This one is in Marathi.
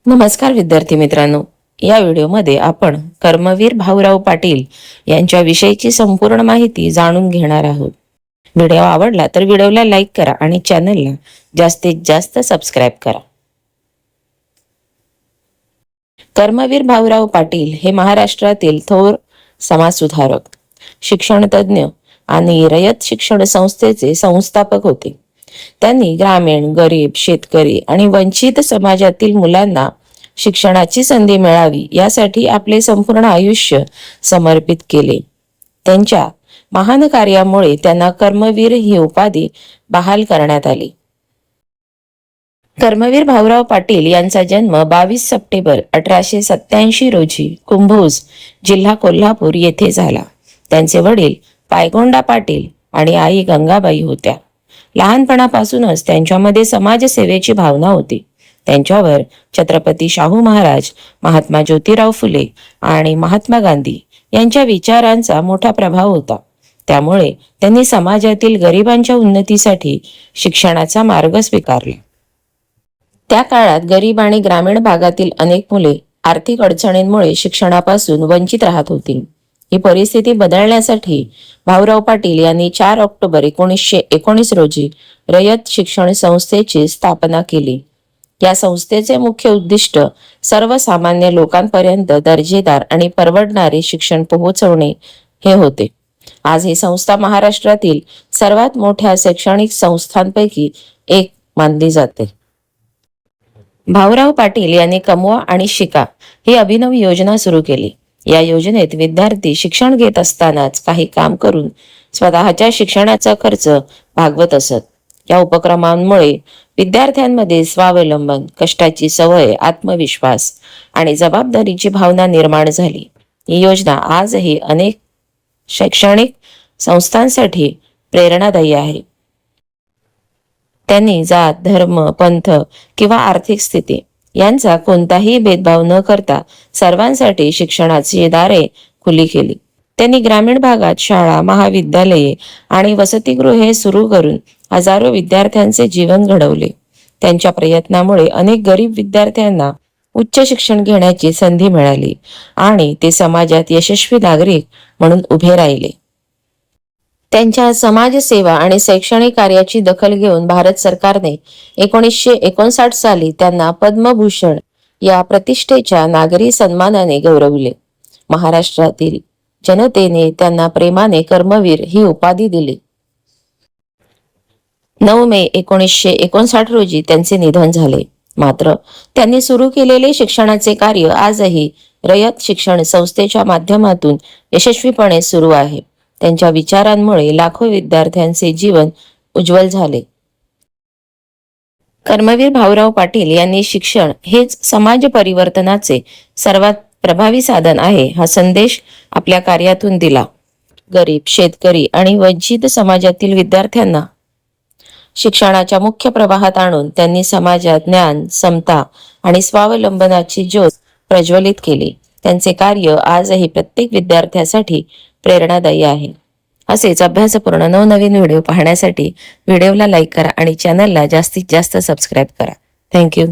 नमस्कार विद्यार्थी मित्रांनो, या व्हिडिओमध्ये आपण कर्मवीर भाऊराव पाटील यांच्या विषयीची संपूर्ण माहिती जाणून घेणार आहोत. व्हिडिओ आवडला तर व्हिडिओला लाईक करा आणि चॅनलला जास्तीत जास्त सबस्क्राईब करा. कर्मवीर भाऊराव पाटील हे महाराष्ट्रातील थोर समाजसुधारक, शिक्षणतज्ञ आणि रयत शिक्षण संस्थेचे संस्थापक होते. त्यांनी ग्रामीण, गरीब, शेतकरी आणि वंचित समाजातील मुलांना शिक्षणाची संधी मिळावी यासाठी आपले संपूर्ण आयुष्य समर्पित केले. त्यांच्या महान कार्यामुळे त्यांना कर्मवीर ही उपाधी बहाल करण्यात आली. कर्मवीर भाऊराव पाटील यांचा जन्म 22 सप्टेंबर 1887 रोजी कुंभोज, जिल्हा कोल्हापूर येथे झाला. त्यांचे वडील पायगोंडा पाटील आणि आई गंगाबाई होत्या. लहानपणापासूनच त्यांच्यामध्ये समाजसेवेची भावना होती. त्यांच्यावर छत्रपती शाहू महाराज, महात्मा ज्योतिराव फुले आणि महात्मा गांधी यांच्या विचारांचा मोठा प्रभाव होता. त्यामुळे त्यांनी समाजातील गरिबांच्या उन्नतीसाठी शिक्षणाचा मार्ग स्वीकारला. त्या काळात गरीब आणि ग्रामीण भागातील अनेक मुले आर्थिक अडचणींमुळे शिक्षणापासून वंचित राहत होती. ही परिस्थिती बदलण्यासाठी भाऊराव पाटील यांनी 4 ऑक्टोबर 1919 रोजी रयत शिक्षण संस्थेची स्थापना केली. या संस्थेचे मुख्य उद्दिष्ट सर्वसामान्य लोकांपर्यंत दर्जेदार आणि परवडणारे शिक्षण पोहोचवणे हे होते. आज ही संस्था महाराष्ट्रातील सर्वात मोठ्या शैक्षणिक संस्थांपैकी एक मानली जाते. भाऊराव पाटील यांनी कमवा आणि शिका ही अभिनव योजना सुरू केली. या योजनेत विद्यार्थी शिक्षण घेत असतानाच काही काम करून स्वतःच्या शिक्षणाचा खर्च भागवत असत. या उपक्रमांमुळे विद्यार्थ्यांमध्ये स्वावलंबन, कष्टाची सवय, आत्मविश्वास आणि जबाबदारीची भावना निर्माण झाली. ही योजना आजही अनेक शैक्षणिक संस्थांसाठी प्रेरणादायी आहे. त्यांनी जात, धर्म, पंथ किंवा आर्थिक स्थिती यांचा कोणताही भेदभाव न करता सर्वांसाठी शिक्षणाची दारे खुली केली. त्यांनी ग्रामीण भागात शाळा, महाविद्यालये आणि वसतिगृहे सुरू करून हजारो विद्यार्थ्यांचे जीवन घडवले. त्यांच्या प्रयत्नामुळे अनेक गरीब विद्यार्थ्यांना उच्च शिक्षण घेण्याची संधी मिळाली आणि ते समाजात यशस्वी नागरिक म्हणून उभे राहिले. त्यांच्या समाजसेवा आणि शैक्षणिक कार्याची दखल घेऊन भारत सरकारने 1959 साली त्यांना पद्मभूषण या प्रतिष्ठेच्या नागरी सन्मानाने गौरवले. महाराष्ट्रातील जनतेने त्यांना प्रेमाने कर्मवीर ही उपाधी दिली. 9 मे 1959 रोजी त्यांचे निधन झाले. मात्र त्यांनी सुरू केलेले शिक्षणाचे कार्य आजही रयत शिक्षण संस्थेच्या माध्यमातून यशस्वीपणे सुरू आहे. त्यांच्या विचारांमुळे लाखो विद्यार्थ्यांचे जीवन उज्ज्वल झाले. कर्मवीर भाऊराव पाटील यांनी शिक्षण हेच समाज परिवर्तनाचे सर्वात प्रभावी साधन आहे हा संदेश आपल्या कार्यातून दिला. गरीब, शेतकरी आणि वंचित समाजातील विद्यार्थ्यांना शिक्षणाच्या मुख्य प्रवाहात आणून त्यांनी समाजात ज्ञान, समता आणि स्वावलंबनाची ज्योत प्रज्वलित केली. त्यांचे कार्य आजही प्रत्येक विद्यार्थ्यासाठी प्रेरणादायी आहे. असेच अभ्यासपूर्ण नवनवीन व्हिडिओ पाहण्यासाठी व्हिडिओला लाईक करा आणि चॅनलला जास्तीत जास्त सबस्क्राईब करा. थँक्यू.